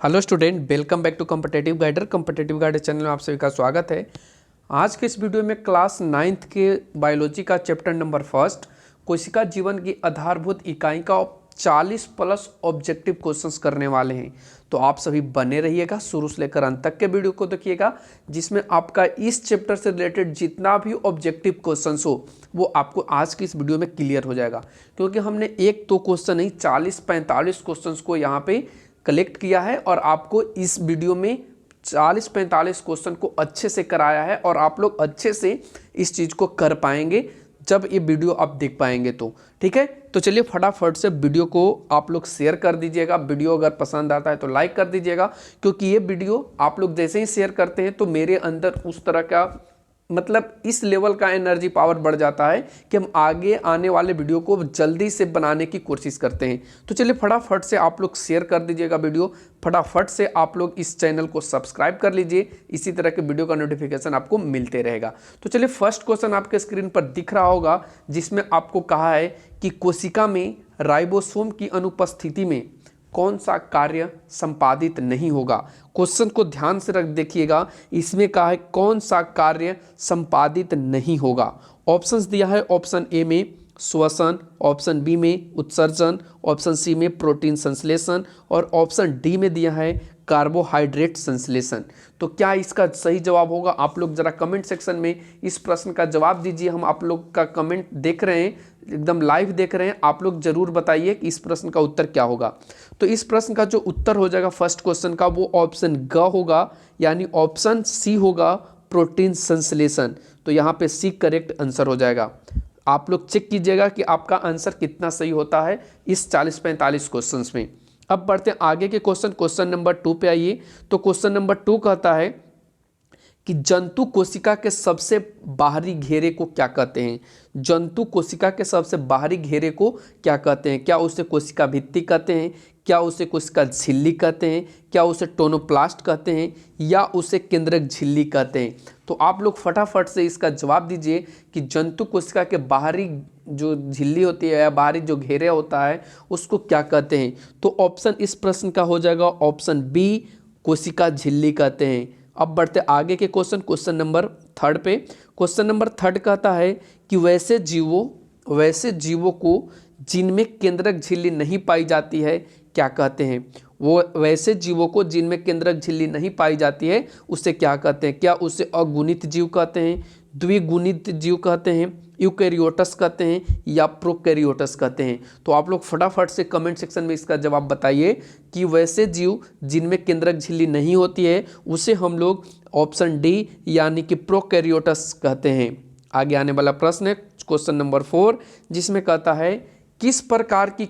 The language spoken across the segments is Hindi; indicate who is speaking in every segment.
Speaker 1: Hello student, welcome back to competitive guider channel में आप सभी का स्वागत है। आज के इस वीडियो में क्लास 9th के बायोलॉजी का चैप्टर नंबर फर्स्ट कोशिका जीवन की आधारभूत इकाई का 40 प्लस ऑब्जेक्टिव क्वेश्चंस करने वाले हैं। तो आप सभी बने रहिएगा, शुरू से लेकर अंत तक के वीडियो को देखिएगा, जिसमें आपका इस चैप्टर से रिलेटेड जितना भी ऑब्जेक्टिव क्वेश्चंस हो वो आपको आज की इस वीडियो में क्लियर हो जाएगा। क्योंकि हमने एक तो क्वेश्चन नहीं 40-45 क्वेश्चंस को यहाँ पे कलेक्ट किया है और आपको इस वीडियो में 40-45 क्वेश्चन को अच्छे से कराया है और आप लोग अच्छे से इस चीज़ को कर पाएंगे जब ये वीडियो आप देख पाएंगे तो ठीक है। तो चलिए फटाफट से वीडियो को आप लोग शेयर कर दीजिएगा। वीडियो अगर पसंद आता है तो लाइक कर दीजिएगा, क्योंकि ये वीडियो आप लोग जैसे ही शेयर करते हैं तो मेरे अंदर उस तरह का मतलब इस लेवल का एनर्जी पावर बढ़ जाता है कि हम आगे आने वाले वीडियो को जल्दी से बनाने की कोशिश करते हैं। तो चलिए फटाफट से आप लोग शेयर कर दीजिएगा वीडियो, फटाफट से आप लोग इस चैनल को सब्सक्राइब कर लीजिए, इसी तरह के वीडियो का नोटिफिकेशन आपको मिलते रहेगा। तो चलिए फर्स्ट क्वेश्चन आपके स्क्रीन पर दिख रहा होगा, जिसमें आपको कहा है कि कोशिका में राइबोसोम की अनुपस्थिति में कौन सा कार्य संपादित नहीं होगा। क्वेश्चन को ध्यान से रख देखिएगा, इसमें कहा है कौन सा कार्य संपादित नहीं होगा। ऑप्शंस दिया है, ऑप्शन ए में श्वसन, ऑप्शन बी में उत्सर्जन, ऑप्शन सी में प्रोटीन संश्लेषण और ऑप्शन डी में दिया है कार्बोहाइड्रेट संश्लेषण। तो क्या इसका सही जवाब होगा? आप लोग जरा कमेंट सेक्शन में इस प्रश्न का जवाब दीजिए। हम आप लोग का कमेंट देख रहे हैं, एकदम लाइव देख रहे हैं। आप लोग जरूर बताइए कि इस प्रश्न का उत्तर क्या होगा। तो इस प्रश्न का जो उत्तर हो जाएगा फर्स्ट क्वेश्चन का, वो ऑप्शन ग होगा, यानी ऑप्शन सी होगा प्रोटीन संश्लेषण। तो यहाँ पे सी करेक्ट आंसर हो जाएगा। आप लोग चेक कीजिएगा कि आपका आंसर कितना सही होता है इस 40-45 क्वेश्चंस में। अब बढ़ते हैं आगे के क्वेश्चन नंबर 2 पे आइए। तो क्वेश्चन नंबर 2 कहता है कि जंतु कोशिका के सबसे बाहरी घेरे को क्या कहते हैं। जंतु कोशिका के सबसे बाहरी घेरे को क्या कहते हैं? क्या उसे कोशिका भित्ति कहते हैं, क्या उसे कोशिका झिल्ली कहते हैं, क्या उसे टोनोप्लास्ट कहते हैं, या उसे केंद्रक झिल्ली कहते हैं? तो आप लोग फटाफट से इसका जवाब दीजिए कि जंतु कोशिका के बाहरी जो झिल्ली होती है या बाहरी जो घेरे होता है उसको क्या कहते हैं। तो ऑप्शन इस प्रश्न का हो जाएगा ऑप्शन बी, कोशिका झिल्ली कहते हैं। अब बढ़ते आगे के क्वेश्चन नंबर 3 पे। क्वेश्चन नंबर 3 कहता है कि वैसे जीवों को जिनमें केंद्रक झिल्ली नहीं पाई जाती है क्या कहते हैं। वो वैसे जीवों को जिनमें केंद्रक झिल्ली नहीं पाई जाती है उसे क्या कहते हैं? क्या उसे अगुणित जीव कहते हैं, द्विगुणित जीव कहते हैं, यूकैरियोट्स कहते हैं, या प्रोकैरियोट्स कहते हैं? तो आप लोग फटाफट से कमेंट सेक्शन में इसका जवाब बताइए कि वैसे जीव जिनमें केंद्रक झिल्ली नहीं होती है उसे हम लोग ऑप्शन डी यानी कि प्रोकैरियोट्स कहते हैं। आगे आने वाला प्रश्न है क्वेश्चन नंबर 4, जिसमें कहता है किस प्रकार की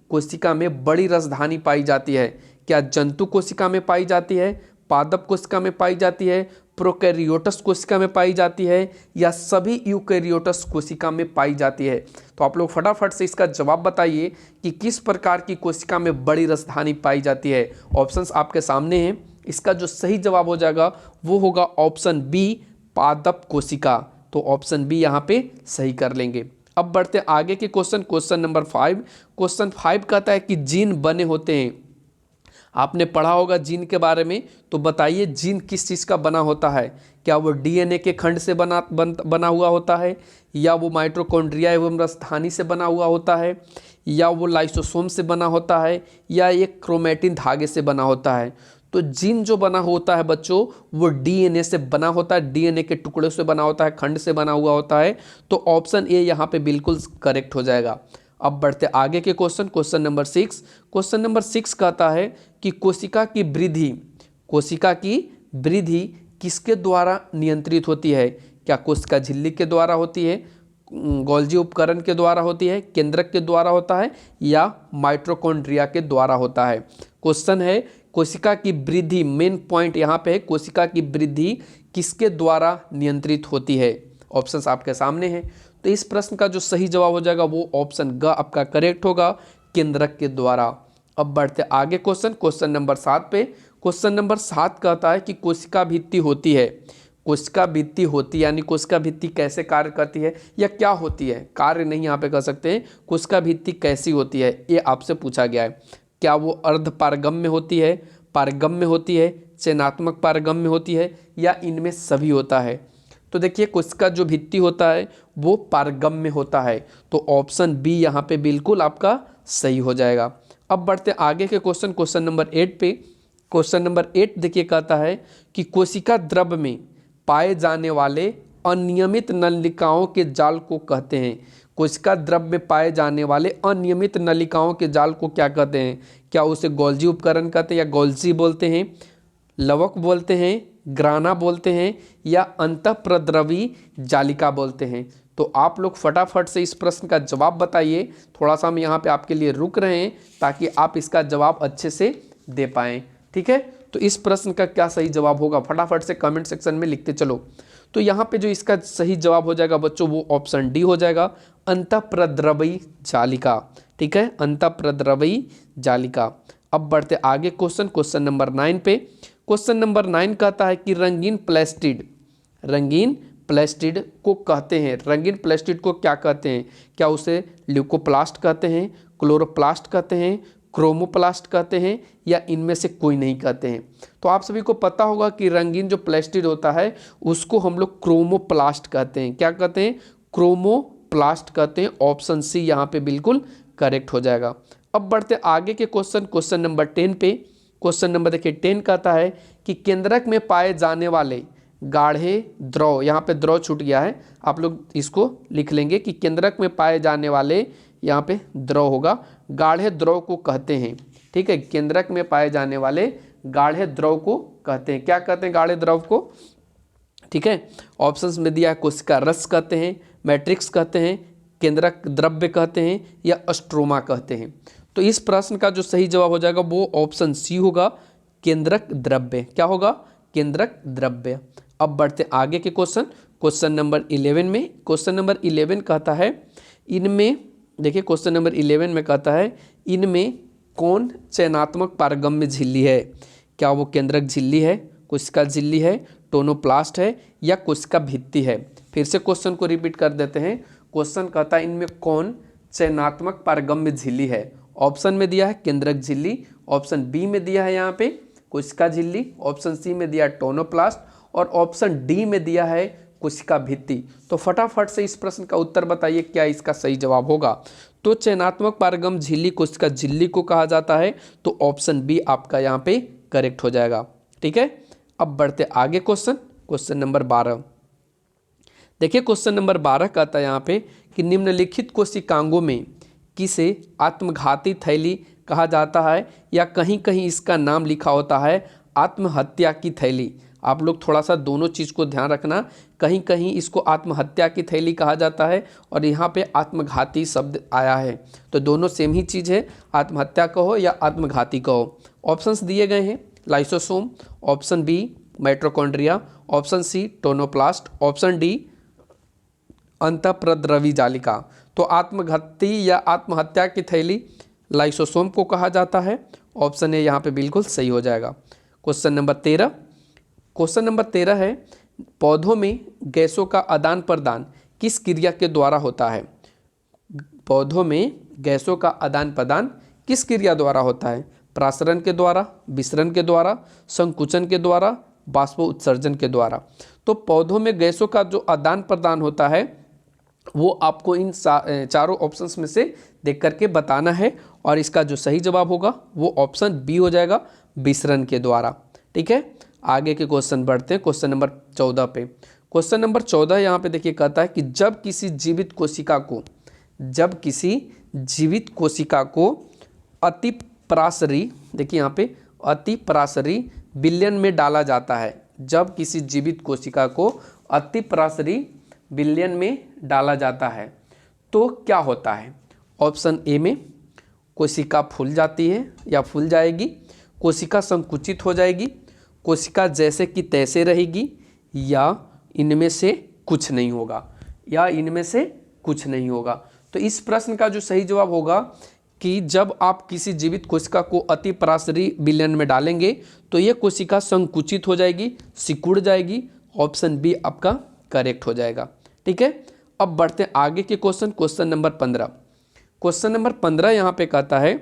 Speaker 1: कोशिका में बड़ी राजधानी पाई जाती है। क्या जंतु कोशिका में पाई जाती है, पादप कोशिका में पाई जाती है, प्रोकैरियोट्स कोशिका में पाई जाती है, या सभी यूकैरियोट्स कोशिका में पाई जाती है? तो आप लोग फटाफट से इसका जवाब बताइए कि किस प्रकार की कोशिका में बड़ी राजधानी पाई जाती है। ऑप्शंस आपके सामने हैं। इसका जो सही जवाब हो जाएगा वो होगा ऑप्शन बी, पादप कोशिका। तो ऑप्शन बी यहाँ पे सही कर लेंगे। अब बढ़ते आगे के क्वेश्चन नंबर 5। क्वेश्चन 5 कहता है कि जीन बने होते हैं। आपने पढ़ा होगा जीन के बारे में, तो बताइए जीन किस चीज़ का बना होता है। क्या वो डीएनए के खंड से बना हुआ होता है, या वो माइटोकॉन्ड्रिया एवं राजधानी से बना हुआ होता है, या वो लाइसोसोम से बना होता है, या एक क्रोमेटिन धागे से बना होता है? तो जीन जो बना होता है बच्चों वो डीएनए से बना होता है, डीएनए के टुकड़ों से बना होता है, खंड से बना हुआ होता है। तो ऑप्शन ए यहाँ पे बिल्कुल करेक्ट हो जाएगा। अब बढ़ते आगे के क्वेश्चन नंबर 6। क्वेश्चन नंबर 6 कहता है कि कोशिका की वृद्धि किसके द्वारा नियंत्रित होती है। क्या कोशिका झिल्ली के द्वारा होती है, गोल्जी उपकरण के द्वारा होती है, केंद्रक के द्वारा होता है, या माइटोकॉन्ड्रिया के द्वारा होता है? क्वेश्चन है कोशिका की वृद्धि, मेन पॉइंट यहाँ पे है कोशिका की वृद्धि किसके द्वारा नियंत्रित होती है। ऑप्शंस आपके सामने हैं। तो इस प्रश्न का जो सही जवाब हो जाएगा वो ऑप्शन ग आपका करेक्ट होगा, केंद्रक के द्वारा। अब बढ़ते आगे क्वेश्चन नंबर 7 पे। क्वेश्चन नंबर 7 कहता है कि कोशिका भित्ति होती है। कोशिका भित्ति होती यानी कोशिका भित्ति कैसे कार्य करती है या क्या होती है, कार्य नहीं यहाँ पे कह सकते हैं, कोशिका भित्ति कैसी होती है ये आपसे पूछा गया है। क्या वो अर्ध पारगम्य होती है, पारगम्य होती है, चयनात्मक पारगम्य होती है, या इनमें सभी होता है? तो देखिए कोशिका जो भित्ति होता है वो पारगम्य होता है, तो ऑप्शन बी यहाँ पे बिल्कुल आपका सही हो जाएगा। अब बढ़ते आगे के क्वेश्चन, क्वेश्चन नंबर 8 पे। क्वेश्चन नंबर 8 देखिए कहता है कि कोशिका द्रव में पाए जाने वाले अनियमित नलिकाओं के जाल को कहते हैं। कोशिका द्रव में पाए जाने वाले अनियमित नलिकाओं के जाल को क्या कहते हैं? क्या उसे गोल्जी उपकरण कहते हैं, या गोल्जी बोलते हैं, लवक बोलते हैं, ग्राना बोलते हैं, या अंतःप्रद्रवी जालिका बोलते हैं? तो आप लोग फटाफट से इस प्रश्न का जवाब बताइए। थोड़ा सा हम यहाँ पे आपके लिए रुक रहे हैं ताकि आप इसका जवाब अच्छे से दे पाएँ। ठीक है, तो इस प्रश्न का क्या सही जवाब होगा फटाफट से कमेंट सेक्शन में लिखते चलो। तो यहाँ पे जो इसका सही जवाब हो जाएगा बच्चों वो ऑप्शन डी हो जाएगा, अंतःप्रद्रवी जालिका। ठीक है, अंतःप्रद्रवी जालिका। अब बढ़ते आगे क्वेश्चन, क्वेश्चन नंबर 9 पे। क्वेश्चन नंबर 9 कहता है कि रंगीन प्लास्टिड, रंगीन प्लास्टिड को कहते हैं, रंगीन प्लास्टिड को क्या कहते हैं? क्या उसे ल्यूकोप्लास्ट कहते हैं, क्लोरोप्लास्ट कहते हैं, क्रोमोप्लास्ट कहते हैं, या इनमें से कोई नहीं कहते हैं? तो आप सभी को पता होगा कि रंगीन जो प्लास्टिड होता है उसको हम लोग क्रोमोप्लास्ट कहते हैं। क्या कहते हैं? क्रोमोप्लास्ट कहते हैं। ऑप्शन सी यहाँ पे बिल्कुल करेक्ट हो जाएगा। अब बढ़ते आगे के क्वेश्चन, क्वेश्चन नंबर 10 पे। क्वेश्चन नंबर देखिए 10 कहता है कि केंद्रक में पाए जाने वाले गाढ़े द्रव, यहाँ पे द्रव छूट गया है, आप लोग इसको लिख लेंगे कि केंद्रक में पाए जाने वाले, यहाँ पे द्रव होगा, गाढ़े द्रव को कहते हैं। ठीक है, केंद्रक में पाए जाने वाले गाढ़े द्रव को कहते हैं। क्या कहते हैं गाढ़े द्रव को? ठीक है, ऑप्शंस में दिया है, कोशिका रस कहते हैं, मैट्रिक्स कहते हैं, केंद्रक द्रव्य कहते हैं, या स्ट्रोमा कहते हैं? तो इस प्रश्न का जो सही जवाब हो जाएगा वो ऑप्शन सी होगा, केंद्रक द्रव्य। क्या होगा? केंद्रक द्रव्य। अब बढ़ते आगे के क्वेश्चन, क्वेश्चन नंबर 11 में। क्वेश्चन नंबर 11 कहता है इनमें, देखिए क्वेश्चन नंबर 11 में कहता है इनमें कौन चयनात्मक पारगम्य झिल्ली है? क्या वो केंद्रक झिल्ली है, कोशिका झिल्ली है, टोनोप्लास्ट है, या कोशिका भित्ति है? फिर से क्वेश्चन को रिपीट कर देते हैं। क्वेश्चन कहता है इनमें कौन चयनात्मक पारगम्य झिल्ली है? ऑप्शन में दिया है केंद्रक झिल्ली, ऑप्शन बी में दिया है यहाँ पे कोशिका झिल्ली, ऑप्शन सी में दिया है टोनोप्लास्ट, और ऑप्शन डी में दिया है कोशिका भित्ति। तो फटाफट से इस प्रश्न का उत्तर बताइए क्या इसका सही जवाब होगा। तो चयनात्मक पारगम्य झिल्ली कोशिका झिल्ली को कहा जाता है, तो ऑप्शन बी आपका यहाँ पे करेक्ट हो जाएगा। ठीक है, अब बढ़ते आगे क्वेश्चन, क्वेश्चन नंबर 12। देखिए क्वेश्चन नंबर 12 कहता है यहाँ पे कि निम्नलिखित कोशिकांगों में किसे आत्मघाती थैली कहा जाता है, या कहीं कहीं इसका नाम लिखा होता है आत्महत्या की थैली? आप लोग थोड़ा सा दोनों चीज़ को ध्यान रखना, कहीं कहीं इसको आत्महत्या की थैली कहा जाता है और यहाँ पे आत्मघाती शब्द आया है, तो दोनों सेम ही चीज़ है, आत्महत्या कहो या आत्मघाती कहो। ऑप्शंस दिए गए हैं, lysosome, option B mitochondria, option C tonoplast, option D अंतःप्रद्रवी जालिका। तो आत्मघाती या आत्महत्या की थैली लाइसोसोम को कहा जाता है। ऑप्शन ए यहाँ पे बिल्कुल सही हो जाएगा। क्वेश्चन नंबर 13, क्वेश्चन नंबर 13 है पौधों में गैसों का आदान प्रदान किस क्रिया के द्वारा होता है? पौधों में गैसों का आदान प्रदान किस क्रिया द्वारा होता है? प्रासरण के द्वारा, विसरण के द्वारा, संकुचन के द्वारा, बाष्प उत्सर्जन के द्वारा। तो पौधों में गैसों का जो आदान प्रदान होता है वो आपको इन चारों ऑप्शंस में से देख करके बताना है, और इसका जो सही जवाब होगा वो ऑप्शन बी हो जाएगा, विसरण के द्वारा। ठीक है, आगे के क्वेश्चन बढ़ते हैं, क्वेश्चन नंबर 14 पे। क्वेश्चन नंबर 14 यहाँ पे देखिए कहता है कि जब किसी जीवित कोशिका को अतिपराशरी, देखिए यहाँ पे अतिपराशरी विलयन में डाला जाता है, जब किसी जीवित कोशिका को अतिपराशरी विलयन में डाला जाता है तो क्या होता है? ऑप्शन ए में कोशिका फूल जाती है या फूल जाएगी, कोशिका संकुचित हो जाएगी, कोशिका जैसे कि तैसे रहेगी, या इनमें से कुछ नहीं होगा। तो इस प्रश्न का जो सही जवाब होगा कि जब आप किसी जीवित कोशिका को अतिपराशरी विलयन में डालेंगे तो ये कोशिका संकुचित हो जाएगी, सिकुड़ जाएगी। ऑप्शन बी आपका करेक्ट हो जाएगा। ठीक है, अब बढ़ते हैं आगे के question, question number 15। Question number 15 यहाँ पे कहता है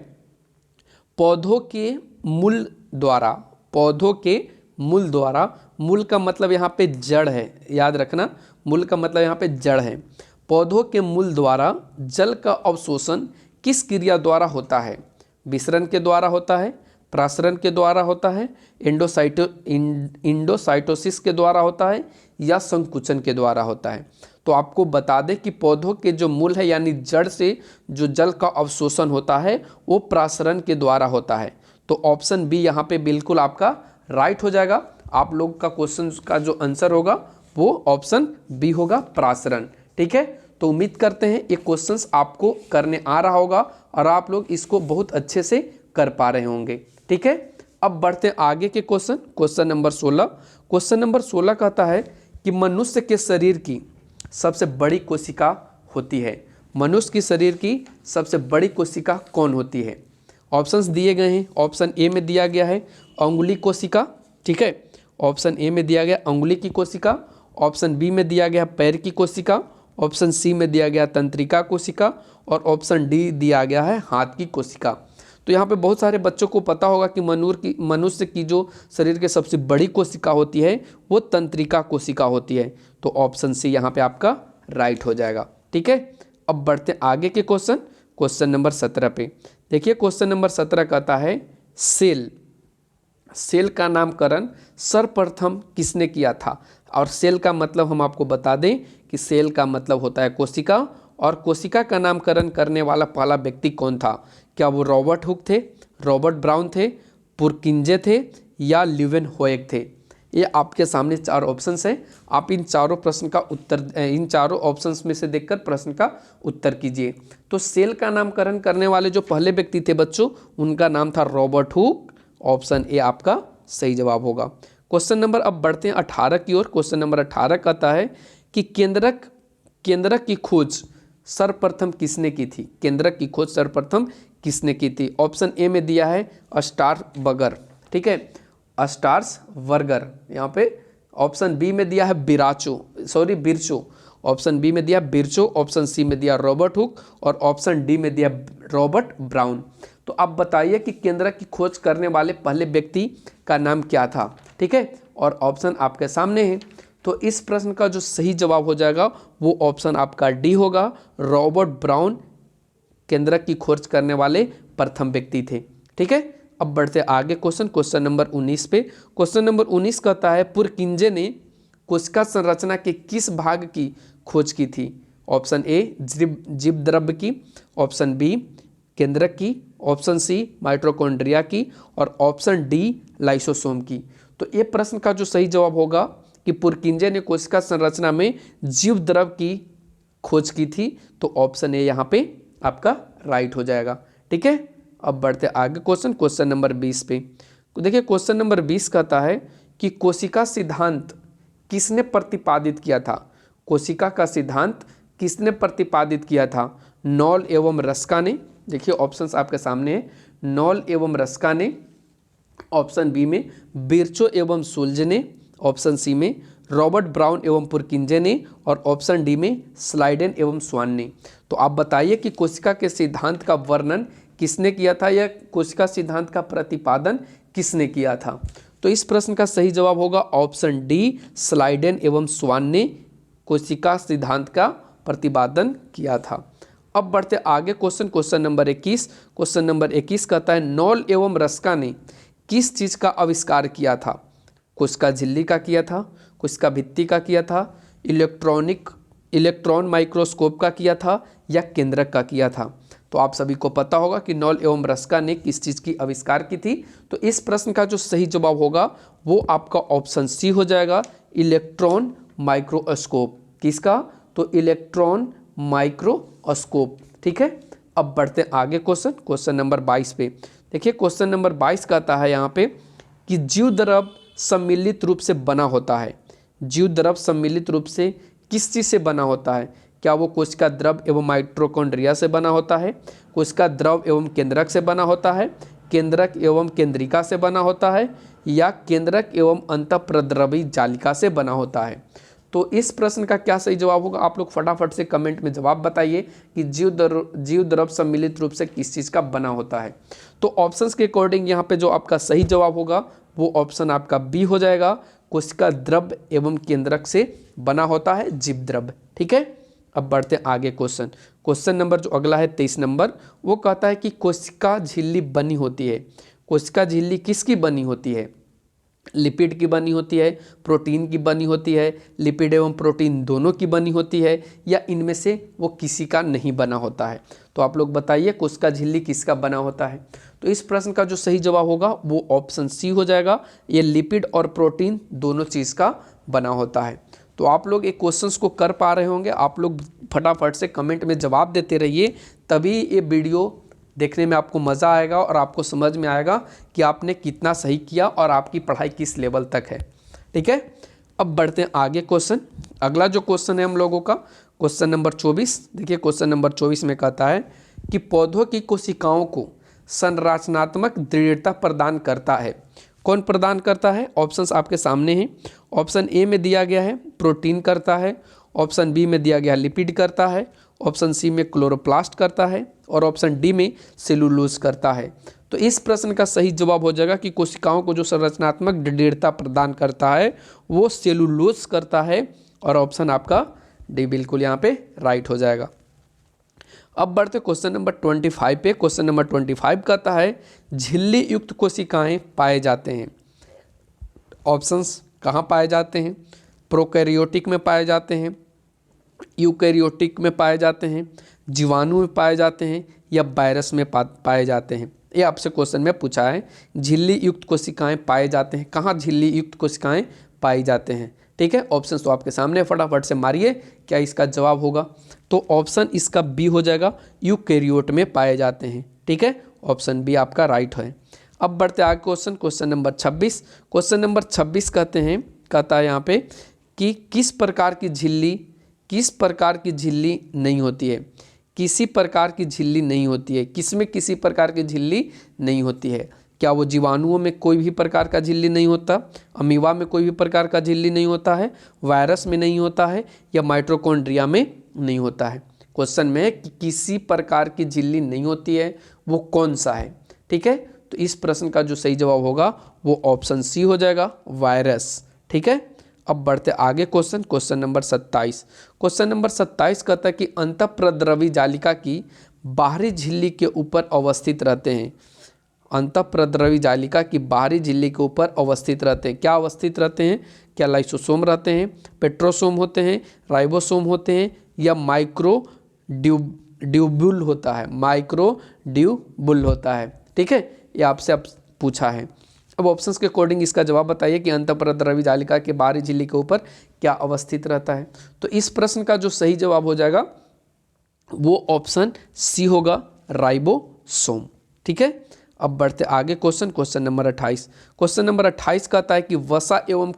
Speaker 1: पौधों के मूल द्वारा, पौधों के मूल द्वारा, मूल का मतलब यहाँ पे जड़ है, याद रखना, मूल का मतलब यहाँ पे जड़ है। पौधों के मूल द्वारा जल का अवशोषण किस क्रिया द्वारा होता है? विसरण के द्वारा होता है, प्रासरण के द्वारा होता है, इंडोसाइटोसिस के द्वारा होता है, या संकुचन के द्वारा होता है? तो आपको बता दें कि पौधों के जो मूल है यानी जड़ से जो जल का अवशोषण होता है वो प्रासरण के द्वारा होता है। तो ऑप्शन बी यहाँ पे बिल्कुल आपका राइट हो जाएगा। आप लोग का क्वेश्चन का जो आंसर होगा वो ऑप्शन बी होगा, प्रासरण। ठीक है, तो उम्मीद करते हैं ये क्वेश्चंस आपको करने आ रहा होगा और आप लोग इसको बहुत अच्छे से कर पा रहे होंगे। ठीक है, अब बढ़ते हैं आगे के question. Question number 16। Question number 16 कहता है कि मनुष्य के शरीर की सबसे बड़ी कोशिका होती है। मनुष्य की शरीर की सबसे बड़ी कोशिका कौन होती है? ऑप्शंस दिए गए हैं। ऑप्शन ए में दिया गया है अंगुली कोशिका, ठीक है, ऑप्शन ए में दिया गया अंगुली की कोशिका, ऑप्शन बी में दिया गया पैर की कोशिका, ऑप्शन सी में दिया गया तंत्रिका कोशिका, और ऑप्शन डी दिया गया है हाथ की कोशिका। तो यहाँ पे बहुत सारे बच्चों को पता होगा कि मनुष्य की जो शरीर की सबसे बड़ी कोशिका होती है वो तंत्रिका कोशिका होती है। तो ऑप्शन सी यहाँ पे आपका राइट हो जाएगा। ठीक है, अब बढ़ते हैं आगे के क्वेश्चन, क्वेश्चन नंबर 17 पे। देखिए क्वेश्चन नंबर 17 कहता है सेल, सेल का नामकरण सर्वप्रथम किसने किया था? और सेल का मतलब हम आपको बता दें कि सेल का मतलब होता है कोशिका, और कोशिका का नामकरण करने वाला पहला व्यक्ति कौन था? क्या वो रॉबर्ट हुक थे, रॉबर्ट ब्राउन थे, पुरकिंजे थे, या ल्यूवेनहोएक थे? ये आपके सामने चार ऑप्शंस हैं। आप इन चारों प्रश्न का उत्तर, इन चारों ऑप्शंस में से देखकर प्रश्न का उत्तर कीजिए। तो सेल का नामकरण करने वाले जो पहले व्यक्ति थे बच्चों, उनका नाम था रॉबर्ट हुक। ऑप्शन ए आपका सही जवाब होगा। क्वेश्चन नंबर, अब बढ़ते हैं 18 की ओर। क्वेश्चन नंबर 18 कहता है कि केंद्रक की खोज सर्वप्रथम किसने की थी? केंद्रक की खोज सर्वप्रथम किसने की थी? ऑप्शन ए में दिया है अस्टारबर्गर, ठीक है, अस्टार्सबर्गर। यहाँ पे ऑप्शन बी में दिया है बिरचो, ऑप्शन बी में दिया बिरचो, ऑप्शन सी में दिया रॉबर्ट हुक, और ऑप्शन डी में दिया रॉबर्ट ब्राउन। तो आप बताइए कि केंद्रक की खोज करने वाले पहले व्यक्ति का नाम क्या था? ठीक है, और ऑप्शन आपके सामने है। तो इस प्रश्न का जो सही जवाब हो जाएगा वो ऑप्शन आपका डी होगा, रॉबर्ट ब्राउन केंद्रक की खोज करने वाले प्रथम व्यक्ति थे। ठीक है, अब बढ़ते आगे क्वेश्चन नंबर 19 पे। क्वेश्चन नंबर 19 कहता है पुरकिंजे ने कोशिका संरचना के किस भाग की खोज की थी? ऑप्शन ए जीवद्रव्य की, ऑप्शन बी केंद्रक की, ऑप्शन सी माइटोकॉन्ड्रिया की, और ऑप्शन डी लाइसोसोम की। तो ये प्रश्न का जो सही जवाब होगा कि पुरकिंजे ने कोशिका संरचना में जीवद्रव्य की खोज की थी। तो ऑप्शन ए यहाँ पे आपका राइट हो जाएगा। ठीक है, अब बढ़ते आगे क्वेश्चन नंबर 20 पे। देखिए क्वेश्चन नंबर 20 कहता है कि कोशिका सिद्धांत किसने प्रतिपादित किया था? कोशिका का सिद्धांत किसने प्रतिपादित किया था? नॉल एवं रस्का ने। देखिए ऑप्शंस आपके सामने हैं, नॉल एवं रस्का ने, ऑप्शन बी में बिरचो एवं सुल्ज ने, ऑप्शन सी में रॉबर्ट ब्राउन एवं पुरकिंजे ने, और ऑप्शन डी में स्लाइडेन एवं स्वान ने। तो आप बताइए कि कोशिका के सिद्धांत का वर्णन किसने किया था या कोशिका सिद्धांत का प्रतिपादन किसने किया था? तो इस प्रश्न का सही जवाब होगा ऑप्शन डी, स्लाइडेन एवं स्वान ने कोशिका सिद्धांत का प्रतिपादन किया था। अब बढ़ते आगे क्वेश्चन नंबर 21। क्वेश्चन नंबर 21 कहता है नॉल एवं रस्का ने किस चीज का आविष्कार किया था? कोशिका झिल्ली का किया था, कोशिका भित्ति का किया था, इलेक्ट्रॉन माइक्रोस्कोप का किया था, या केंद्रक का किया था? तो आप सभी को पता होगा कि नॉल एवं रस्का ने किस चीज़ की आविष्कार की थी। तो इस प्रश्न का जो सही जवाब होगा वो आपका ऑप्शन सी हो जाएगा, इलेक्ट्रॉन माइक्रोस्कोप। किसका? तो इलेक्ट्रॉन माइक्रोस्कोप। ठीक है, अब बढ़ते आगे क्वेश्चन नंबर 22 पे। देखिए क्वेश्चन नंबर 22 कहता है यहाँ पे कि जीवद्रव्य सम्मिलित रूप से बना होता है। जीवद्रव्य सम्मिलित रूप से किस चीज़ से बना होता है? क्या वो कोशिका द्रव एवं माइटोकॉन्ड्रिया से बना होता है, कोशिका द्रव एवं केंद्रक से बना होता है, केंद्रक एवं केंद्रिका से बना होता है, या केंद्रक एवं अंतःप्रद्रवी जालिका से बना होता है? तो इस प्रश्न का क्या सही जवाब होगा, आप लोग फटाफट से कमेंट में जवाब बताइए कि जीव द्रव सम्मिलित रूप से किस चीज़ का बना होता है। तो ऑप्शंस के अकॉर्डिंग यहाँ पे जो आपका सही जवाब होगा वो ऑप्शन आपका बी हो जाएगा, कोशिका द्रव एवं केंद्रक से बना होता है जीव द्रव। ठीक है, अब बढ़ते हैं आगे। क्वेश्चन नंबर जो अगला है 23 नंबर, वो कहता है कि कोशिका झिल्ली बनी होती है। कोशिका झिल्ली किसकी बनी होती है? लिपिड की बनी होती है, प्रोटीन की बनी होती है, लिपिड एवं प्रोटीन दोनों की बनी होती है, या इनमें से वो किसी का नहीं बना होता है? तो आप लोग बताइए कोशिका झिल्ली किसका बना होता है? तो इस प्रश्न का जो सही जवाब होगा वो ऑप्शन सी हो जाएगा, ये लिपिड और प्रोटीन दोनों चीज़ का बना होता है। तो आप लोग एक क्वेश्चंस को कर पा रहे होंगे, आप लोग फटाफट से कमेंट में जवाब देते रहिए, तभी ये वीडियो देखने में आपको मज़ा आएगा और आपको समझ में आएगा कि आपने कितना सही किया और आपकी पढ़ाई किस लेवल तक है। ठीक है, अब बढ़ते हैं आगे। अगला जो क्वेश्चन है हम लोगों का क्वेश्चन नंबर 24। देखिए क्वेश्चन नंबर 24 में कहता है कि पौधों की कोशिकाओं को संरचनात्मक दृढ़ता प्रदान करता है। कौन प्रदान करता है? ऑप्शंस आपके सामने हैं। ऑप्शन ए में दिया गया है प्रोटीन करता है, ऑप्शन बी में दिया गया लिपिड करता है, ऑप्शन सी में क्लोरोप्लास्ट करता है और ऑप्शन डी में सेलुलोज करता है। तो इस प्रश्न का सही जवाब हो जाएगा कि कोशिकाओं को जो संरचनात्मक दृढ़ता प्रदान करता है वो सेलुलोज करता है, और ऑप्शन आपका डी बिल्कुल यहाँ पे राइट हो जाएगा। अब बढ़ते क्वेश्चन नंबर 25 पे। क्वेश्चन नंबर 25 कहता है झिल्ली युक्त कोशिकाएं पाए जाते हैं। ऑप्शंस कहाँ पाए जाते हैं? प्रोकैरियोटिक में पाए जाते हैं, यूकैरियोटिक में पाए जाते हैं, जीवाणु में पाए जाते हैं, या वायरस में पाए जाते हैं। ये आपसे क्वेश्चन में पूछा है, झिल्ली युक्त कोशिकाएं पाए जाते हैं, कहाँ झिल्ली युक्त कोशिकाएं पाई जाते हैं। ठीक है, ऑप्शन तो आपके सामने, फटाफट से मारिए क्या इसका जवाब होगा। तो ऑप्शन इसका बी हो जाएगा, यूकैरियोट में पाए जाते हैं। ठीक है, ऑप्शन बी आपका राइट है। अब बढ़ते आगे क्वेश्चन नंबर 26। क्वेश्चन नंबर 26 कहता है यहाँ पे कि किस प्रकार की झिल्ली नहीं होती है? किसी प्रकार की झिल्ली नहीं होती है। किसमें किसी प्रकार की झिल्ली नहीं होती है? क्या वो जीवाणुओं में कोई भी प्रकार का झिल्ली नहीं होता, अमीबा में कोई भी प्रकार का झिल्ली नहीं होता है, वायरस में नहीं होता है, या माइटोकॉन्ड्रिया में नहीं होता है? क्वेश्चन में कि किसी प्रकार की झिल्ली नहीं होती है, वो कौन सा है? ठीक है, तो इस प्रश्न का जो सही जवाब होगा वो ऑप्शन सी हो जाएगा, वायरस। ठीक है, अब बढ़ते आगे क्वेश्चन नंबर 27। क्वेश्चन नंबर 27 कहता है कि अंतःप्रद्रवी जालिका की बाहरी झिल्ली के ऊपर अवस्थित रहते हैं। अंतःप्रद्रवी जालिका की बाहरी झिल्ली के ऊपर अवस्थित रहते हैं। क्या अवस्थित रहते हैं? क्या लाइसोसोम रहते हैं, पेट्रोसोम होते हैं, राइबोसोम होते हैं, या माइक्रोड्यूबुल होता है? माइक्रोड्यूबुल होता है। ठीक है, ये आपसे अब पूछा है। अब ऑप्शंस के अकॉर्डिंग इसका जवाब बताइए कि अंतःप्रद्रवी जालिका के बाहरी झिल्ली के ऊपर क्या अवस्थित रहता है। तो इस प्रश्न का जो सही जवाब हो जाएगा वो ऑप्शन सी होगा, राइबोसोम। ठीक है, अब बढ़ते आगे क्वेश्चन नंबर 28। क्वेश्चन नंबर 28 कहता है कि वसा एवं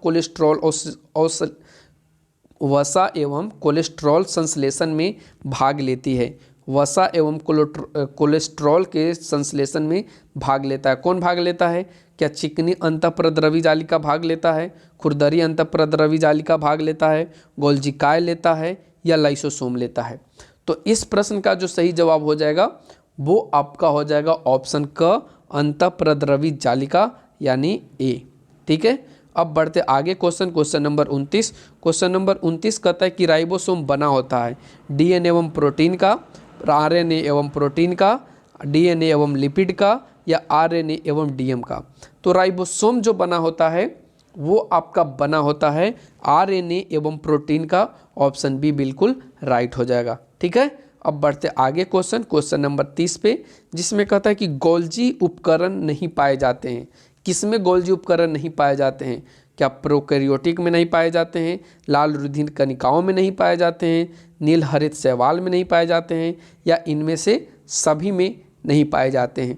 Speaker 1: कोलेस्ट्रॉल संश्लेषण में भाग लेती है। वसा एवं कोलेस्ट्रॉल के संश्लेषण में भाग लेता है। कौन भाग लेता है? क्या चिकनी अंतःप्रद्रवी जालिका भाग लेता है, खुरदरी अंतःप्रद्रवी जालिका भाग लेता है, गोल्जिकाय लेता है, या लाइसोसोम लेता है? तो इस प्रश्न का जो सही जवाब हो जाएगा वो आपका हो जाएगा ऑप्शन क, अंतःप्रद्रवी जालिका, यानी ए। ठीक है, अब बढ़ते आगे क्वेश्चन नंबर 29। क्वेश्चन नंबर 29 कहता है कि राइबोसोम बना होता है डीएनए एवं प्रोटीन का, आरएनए एवं प्रोटीन का, डीएनए एवं लिपिड का, या आरएनए एवं डीएम का? तो राइबोसोम जो बना होता है वो आपका बना होता है आरएनए एवं प्रोटीन का। ऑप्शन बी बिल्कुल राइट हो जाएगा। ठीक है, अब बढ़ते आगे क्वेश्चन नंबर 30 पे, जिसमें कहता है कि गोल्जी उपकरण नहीं पाए जाते हैं। किसमें गोल्जी उपकरण नहीं पाए जाते हैं? क्या प्रोकैरियोटिक में नहीं पाए जाते हैं, लाल रुधिर कणिकाओं में नहीं पाए जाते हैं, नील हरित शैवाल में नहीं पाए जाते हैं, या इनमें से सभी में नहीं पाए जाते हैं?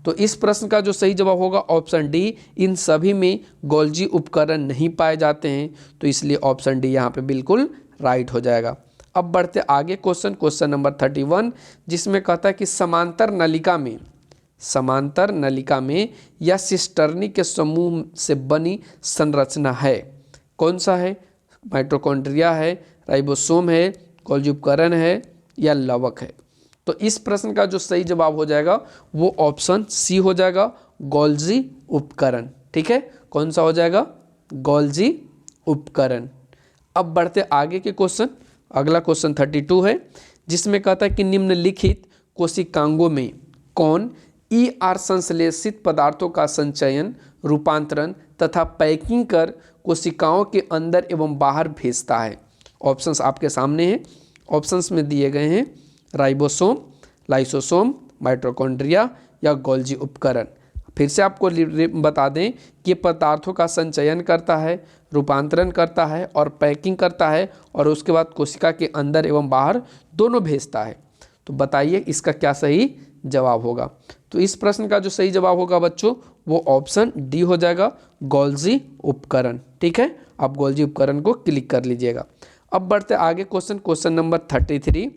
Speaker 1: तो इस प्रश्न का जो सही जवाब होगा ऑप्शन डी, इन सभी में गोल्जी उपकरण नहीं पाए जाते हैं। तो इसलिए ऑप्शन डी यहाँ पे बिल्कुल राइट हो जाएगा। अब बढ़ते आगे क्वेश्चन नंबर 31, जिसमें कहता है कि समांतर नलिका में या सिस्टर्नी के समूह से बनी संरचना है। कौन सा है? माइटोकॉन्ड्रिया है, राइबोसोम है, गोल्जी उपकरण है या लवक है। तो इस प्रश्न का जो सही जवाब हो जाएगा वो ऑप्शन सी हो जाएगा, गोल्जी उपकरण। ठीक है, कौन सा हो जाएगा? गोल्जी उपकरण। अब बढ़ते आगे के क्वेश्चन। अगला क्वेश्चन 32 है, जिसमें कहता है कि निम्नलिखित कोशिकांगों में कौन ER संश्लेषित पदार्थों का संचयन, रूपांतरण तथा पैकिंग कर कोशिकाओं के अंदर एवं बाहर भेजता है? ऑप्शंस आपके सामने हैं। ऑप्शंस में दिए गए हैं राइबोसोम, लाइसोसोम, माइटोकॉन्ड्रिया या गोल्जी उपकरण। फिर से आपको बता दें कि पदार्थों का संचयन करता है, रूपांतरण करता है और पैकिंग करता है और उसके बाद कोशिका के अंदर एवं बाहर दोनों भेजता है। तो बताइए इसका क्या सही जवाब होगा? तो इस प्रश्न का जो सही जवाब होगा बच्चों वो ऑप्शन डी हो जाएगा, गोल्जी उपकरण। ठीक है, आप गोल्जी उपकरण को क्लिक कर लीजिएगा। अब बढ़ते आगे क्वेश्चन नंबर 33,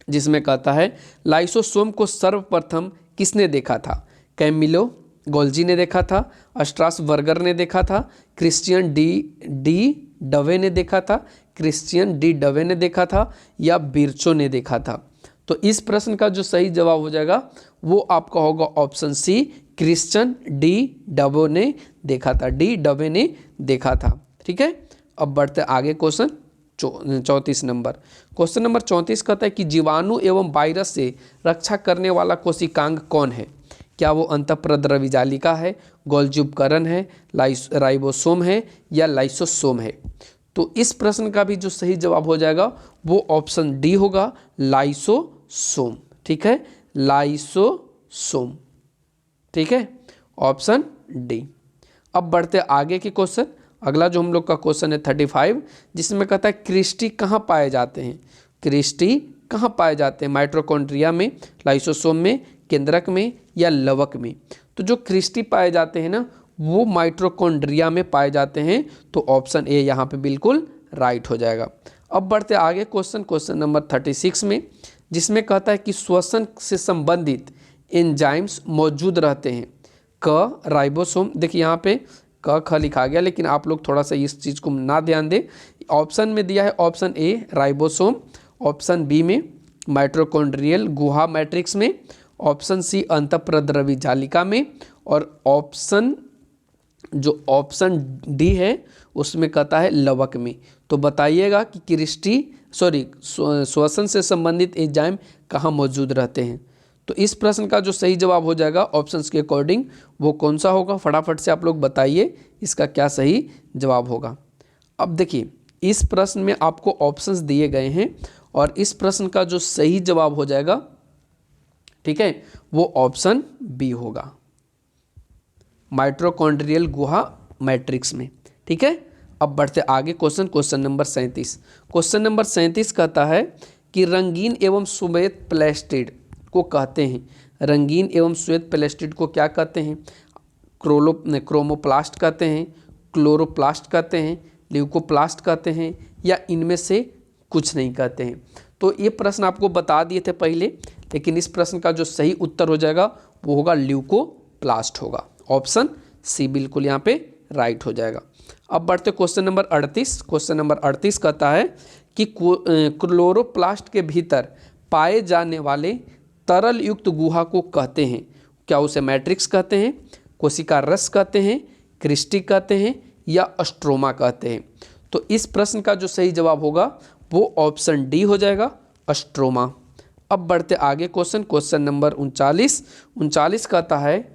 Speaker 1: जिसमें कहता है लाइसोसोम को सर्वप्रथम किसने देखा था? कैमिलो गोल्जी ने देखा था, स्ट्रासबर्गर ने देखा था, क्रिश्चियन डी डवे ने देखा था, क्रिश्चियन डी डवे ने देखा था या बिरचो ने देखा था? तो इस प्रश्न का जो सही जवाब हो जाएगा वो आपका होगा option C, Christian de Duve ने देखा था, डी डवे ने देखा था। ठीक है, अब बढ़ते आगे क्वेश्चन 34 नंबर। क्वेश्चन नंबर 34 कहता है कि जीवाणु एवं वायरस से रक्षा करने वाला कोशिकांग कौन है? क्या वो अंतःप्रद्रवी जालिका है, गोल्जी उपकरण है, राइबोसोम है या लाइसोसोम है? तो इस प्रश्न का भी जो सही जवाब हो जाएगा वो ऑप्शन डी होगा, लाइसोसोम। ठीक है, लाइसोसोम। ठीक है, ऑप्शन डी। अब बढ़ते आगे के क्वेश्चन। अगला जो हम लोग का क्वेश्चन है 35, जिसमें कहता है क्रिस्टी कहाँ पाए जाते हैं? क्रिस्टी कहाँ पाए जाते हैं? माइटोकॉन्ड्रिया में, लाइसोसोम में, केंद्रक में या लवक में? तो जो क्रिस्टी पाए जाते हैं ना वो माइटोकॉन्ड्रिया में पाए जाते हैं। तो ऑप्शन ए यहाँ पे बिल्कुल राइट हो जाएगा। अब बढ़ते आगे क्वेश्चन नंबर 36 में, जिसमें कहता है कि श्वसन से संबंधित एंजाइम्स मौजूद रहते हैं। क राइबोसोम, देखिए यहाँ पे क ख लिखा गया लेकिन आप लोग थोड़ा सा इस चीज़ को ना ध्यान दें। ऑप्शन में दिया है option A ribosome, option B में माइटोकॉन्ड्रियल गुहा मैट्रिक्स में, ऑप्शन सी अंतःप्रद्रवी जालिका में और ऑप्शन डी है उसमें कहता है लवक में। तो बताइएगा कि श्वसन से संबंधित एंजाइम कहाँ मौजूद रहते हैं? तो इस प्रश्न का जो सही जवाब हो जाएगा ऑप्शंस के अकॉर्डिंग वो कौन सा होगा? फटाफट से आप लोग बताइए इसका क्या सही जवाब होगा। अब देखिए इस प्रश्न में आपको ऑप्शंस दिए गए हैं और इस प्रश्न का जो सही जवाब हो जाएगा, ठीक है, वो ऑप्शन बी होगा, माइटोकॉन्ड्रियल गुहा मैट्रिक्स में। ठीक है, अब बढ़ते आगे क्वेश्चन नंबर 37। क्वेश्चन नंबर 37 कहता है कि रंगीन एवं श्वेत प्लास्टिड को कहते हैं। रंगीन एवं श्वेत प्लास्टिड को क्या कहते हैं? क्रोमोप्लास्ट कहते हैं, क्लोरोप्लास्ट कहते हैं, ल्यूकोप्लास्ट कहते हैं या इनमें से कुछ नहीं कहते हैं? तो ये प्रश्न आपको बता दिए थे पहले, लेकिन इस प्रश्न का जो सही उत्तर हो जाएगा वो होगा ल्यूकोप्लास्ट होगा। ऑप्शन सी बिल्कुल यहाँ पे राइट हो जाएगा। अब बढ़ते क्वेश्चन नंबर 38। क्वेश्चन नंबर 38 कहता है कि क्लोरोप्लास्ट के भीतर पाए जाने वाले तरल युक्त गुहा को कहते हैं। क्या उसे मैट्रिक्स कहते हैं, कोशिका रस कहते हैं, क्रिस्टी कहते हैं या स्ट्रोमा कहते हैं? तो इस प्रश्न का जो सही जवाब होगा वो ऑप्शन डी हो जाएगा, स्ट्रोमा। अब बढ़ते आगे क्वेश्चन नंबर 39 कहता है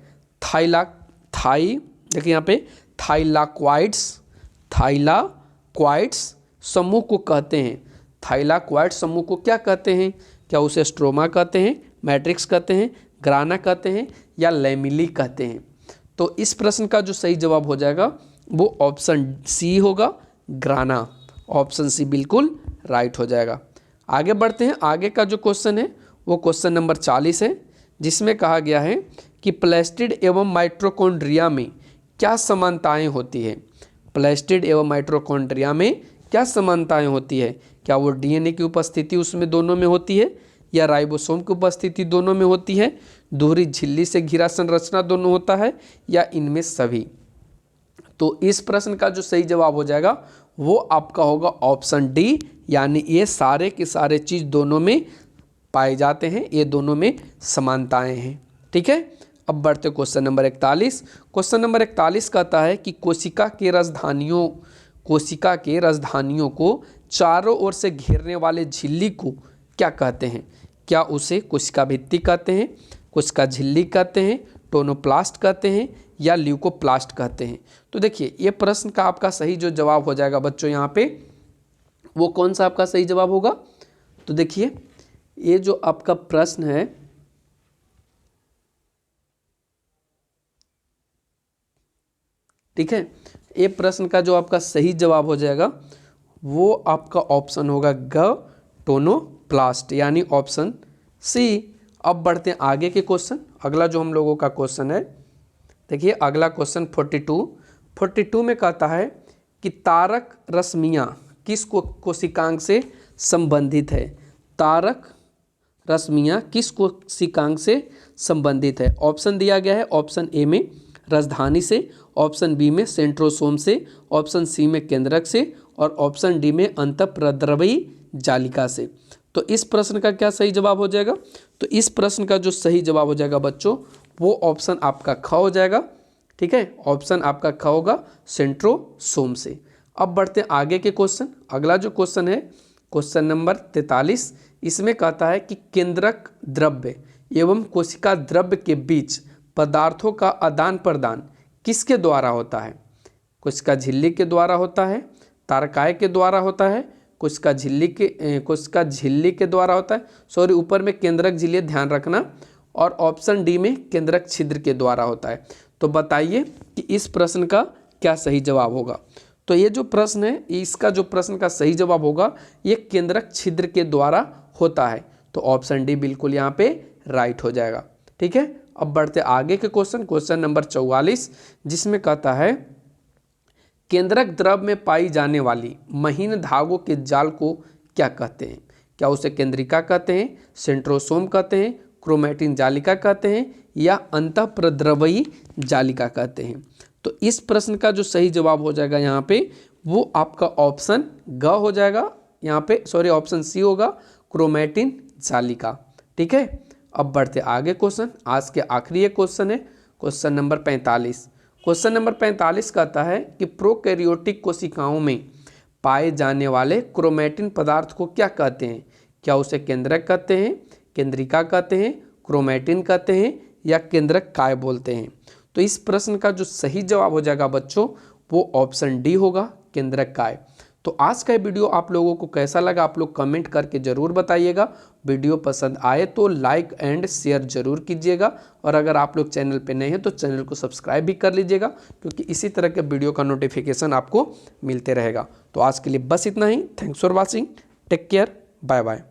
Speaker 1: देखिए यहाँ पे थाइलाक्वाइड्स समूह को कहते हैं। थाइलाक्वाइड्स समूह को क्या कहते हैं? क्या उसे स्ट्रोमा कहते हैं, मैट्रिक्स कहते हैं, ग्राना कहते हैं या लैमिली कहते हैं? तो इस प्रश्न का जो सही जवाब हो जाएगा वो ऑप्शन सी होगा, ग्राना। ऑप्शन सी बिल्कुल राइट हो जाएगा। आगे बढ़ते हैं। आगे का जो क्वेश्चन है वो क्वेश्चन नंबर 40 है, जिसमें कहा गया है कि प्लास्टिड एवं माइटोकॉन्ड्रिया में क्या समानताएं होती है? प्लास्टिड एवं माइटोकॉन्ड्रिया में क्या समानताएं होती है? क्या वो डीएनए की उपस्थिति उसमें दोनों में होती है या राइबोसोम की उपस्थिति दोनों में होती है, दोहरी झिल्ली से घिरा संरचना दोनों होता है या इनमें सभी? तो इस प्रश्न का जो सही जवाब हो जाएगा वो आपका होगा ऑप्शन डी, यानी ये सारे के सारे चीज़ दोनों में पाए जाते हैं, ये दोनों में समानताएं हैं। ठीक है, अब बढ़ते क्वेश्चन नंबर 41। क्वेश्चन नंबर 41 कहता है कि कोशिका के राजधानियों को चारों ओर से घेरने वाले झिल्ली को क्या कहते हैं? क्या उसे कोशिका भित्ति कहते हैं, कोशिका झिल्ली कहते हैं, टोनोप्लास्ट कहते हैं या ल्यूकोप्लास्ट कहते हैं? तो देखिए ये प्रश्न का आपका सही जो जवाब हो जाएगा बच्चों यहाँ पे, वो कौन सा आपका सही जवाब होगा? तो देखिए ये जो आपका प्रश्न है, ठीक है, ये प्रश्न का जो आपका सही जवाब हो जाएगा वो आपका ऑप्शन होगा ग, टोनोप्लास्ट, यानी ऑप्शन सी। अब बढ़ते हैं आगे के क्वेश्चन। अगला जो हम लोगों का क्वेश्चन है, देखिए अगला क्वेश्चन 42 में कहता है कि तारक रश्मियाँ किस कोशिकांग से संबंधित है? तारक रश्मियाँ किस कोशिकांग से संबंधित है? ऑप्शन दिया गया है, ऑप्शन ए में राजधानी से, ऑप्शन बी में सेंट्रोसोम से, ऑप्शन सी में केंद्रक से और ऑप्शन डी में अंतःप्रद्रवी जालिका से। तो इस प्रश्न का क्या सही जवाब हो जाएगा? तो इस प्रश्न का जो सही जवाब हो जाएगा बच्चों, वो ऑप्शन आपका ख हो जाएगा। ठीक है, ऑप्शन आपका ख होगा सेंट्रोसोम से। अब बढ़ते हैं आगे के क्वेश्चन। अगला जो क्वेश्चन है क्वेश्चन नंबर 43, इसमें कहता है कि केंद्रक द्रव्य एवं कोशिका द्रव्य के बीच पदार्थों का आदान प्रदान किसके द्वारा होता है? कोशिका झिल्ली के द्वारा होता है, तारकाय के द्वारा होता है, कोशिका झिल्ली के द्वारा होता है, सॉरी ऊपर में केंद्रक झिल्ली ध्यान रखना, और ऑप्शन डी में केंद्रक छिद्र के द्वारा होता है। तो बताइए कि इस प्रश्न का क्या सही जवाब होगा? तो ये जो प्रश्न है, इसका जो प्रश्न का सही जवाब होगा ये केंद्रक छिद्र के द्वारा होता है। तो ऑप्शन डी बिल्कुल यहाँ पे राइट हो जाएगा। ठीक है, अब बढ़ते आगे के क्वेश्चन नंबर 44, जिसमें कहता है केंद्रक द्रव में पाई जाने वाली महीन धागों के जाल को क्या कहते हैं? क्या उसे केंद्रिका कहते हैं, सेंट्रोसोम कहते हैं, क्रोमैटिन जालिका कहते हैं या अंतःप्रद्रवी जालिका कहते हैं? तो इस प्रश्न का जो सही जवाब हो जाएगा यहाँ पे, वो आपका ऑप्शन ग हो जाएगा यहाँ पे, सॉरी ऑप्शन सी होगा, क्रोमैटिन जालिका। ठीक है, अब बढ़ते आगे क्वेश्चन। आज के आखिरी क्वेश्चन है क्वेश्चन नंबर 45। क्वेश्चन नंबर 45 कहता है कि प्रोकैरियोटिक कोशिकाओं में पाए जाने वाले क्रोमैटिन पदार्थ को क्या कहते हैं? क्या उसे केंद्रक कहते हैं, केंद्रिका कहते हैं, क्रोमैटिन कहते हैं या केंद्रक काय बोलते हैं? तो इस प्रश्न का जो सही जवाब हो जाएगा बच्चों, वो ऑप्शन डी होगा, केंद्रक काय। तो आज का वीडियो आप लोगों को कैसा लगा आप लोग कमेंट करके ज़रूर बताइएगा। वीडियो पसंद आए तो लाइक एंड शेयर ज़रूर कीजिएगा, और अगर आप लोग चैनल पे नए हैं तो चैनल को सब्सक्राइब भी कर लीजिएगा, क्योंकि इसी तरह के वीडियो का नोटिफिकेशन आपको मिलते रहेगा। तो आज के लिए बस इतना ही। Thanks for watching, take care, bye bye.